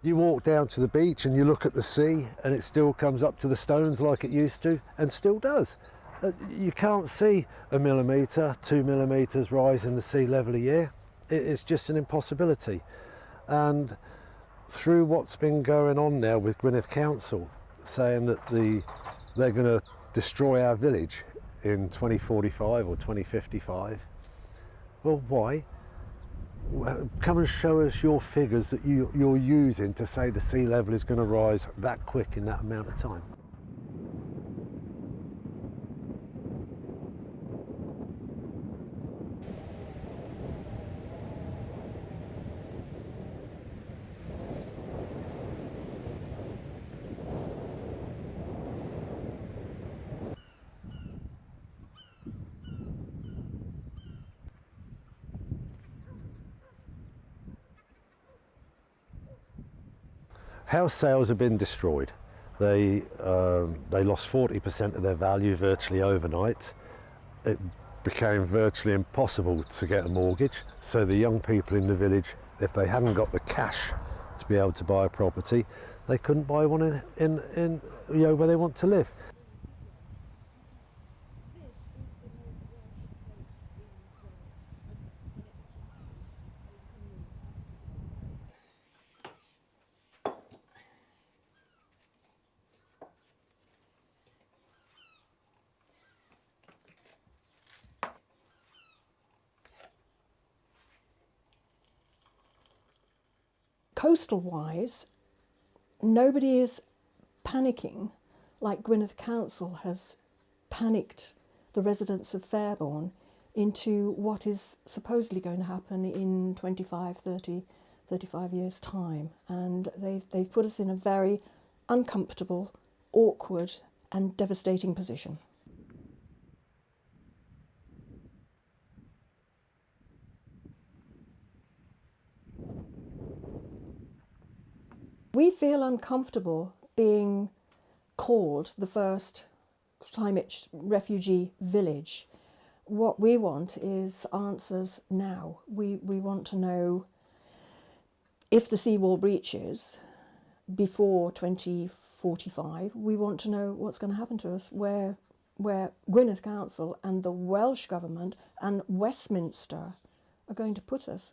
You walk down to the beach and you look at the sea and it still comes up to the stones like it used to, and still does. You can't see 1 millimetre, 2 millimetres rise in the sea level a year. It's just an impossibility. And through what's been going on now with Gwynedd Council, saying that they're going to destroy our village in 2045 or 2055, well, why? Come and show us your figures that you're using to say the sea level is going to rise that quick in that amount of time. House sales have been destroyed. They lost 40% of their value virtually overnight. It became virtually impossible to get a mortgage. So the young people in the village, if they hadn't got the cash to be able to buy a property, they couldn't buy one in where they want to live. Coastal-wise, nobody is panicking like Gwynedd Council has panicked the residents of Fairbourne into what is supposedly going to happen in 25, 30, 35 years' time. And they've put us in a very uncomfortable, awkward and devastating position. We feel uncomfortable being called the first climate refugee village. What we want is answers now. We want to know if the seawall breaches before 2045. We want to know what's going to happen to us, where Gwynedd Council and the Welsh Government and Westminster are going to put us.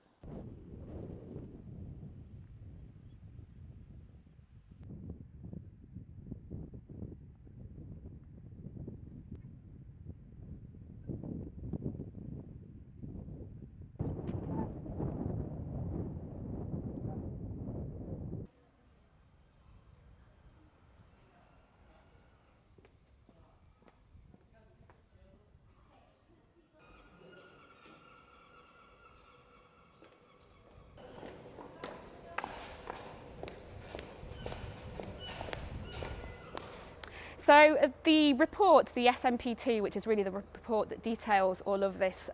So the report, the SMP2, which is really the report that details all of this,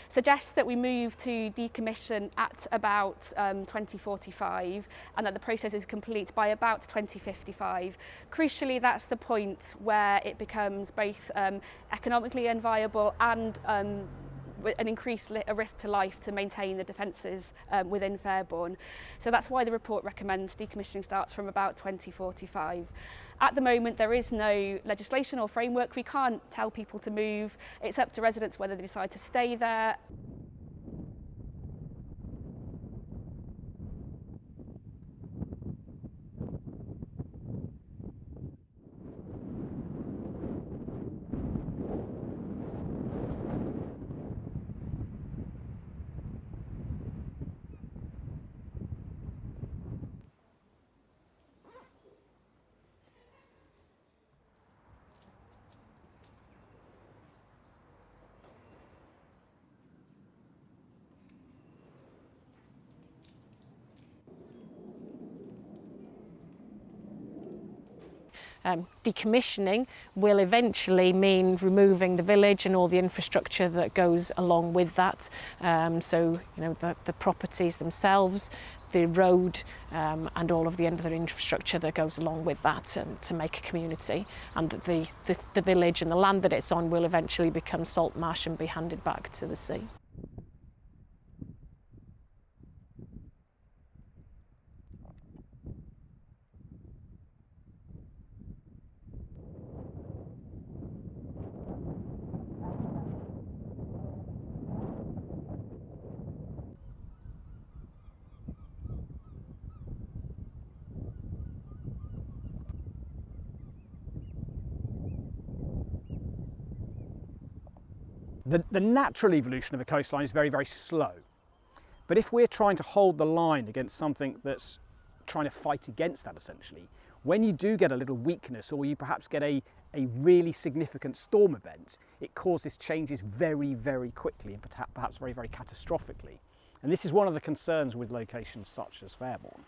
suggests that we move to decommission at about 2045 and that the process is complete by about 2055. Crucially, that's the point where it becomes both economically unviable and an increased risk to life to maintain the defences within Fairbourne. So that's why the report recommends decommissioning starts from about 2045. At the moment, there is no legislation or framework. We can't tell people to move. It's up to residents whether they decide to stay there. Decommissioning will eventually mean removing the village and all the infrastructure that goes along with that. So, you know, the properties themselves, the road and all of the other infrastructure that goes along with that, and to make a community, and that the village and the land that it's on will eventually become salt marsh and be handed back to the sea. The natural evolution of a coastline is very, very slow. But if we're trying to hold the line against something that's trying to fight against that, essentially, when you do get a little weakness, or you perhaps get a really significant storm event, it causes changes very, very quickly and perhaps very, very catastrophically. And this is one of the concerns with locations such as Fairbourne.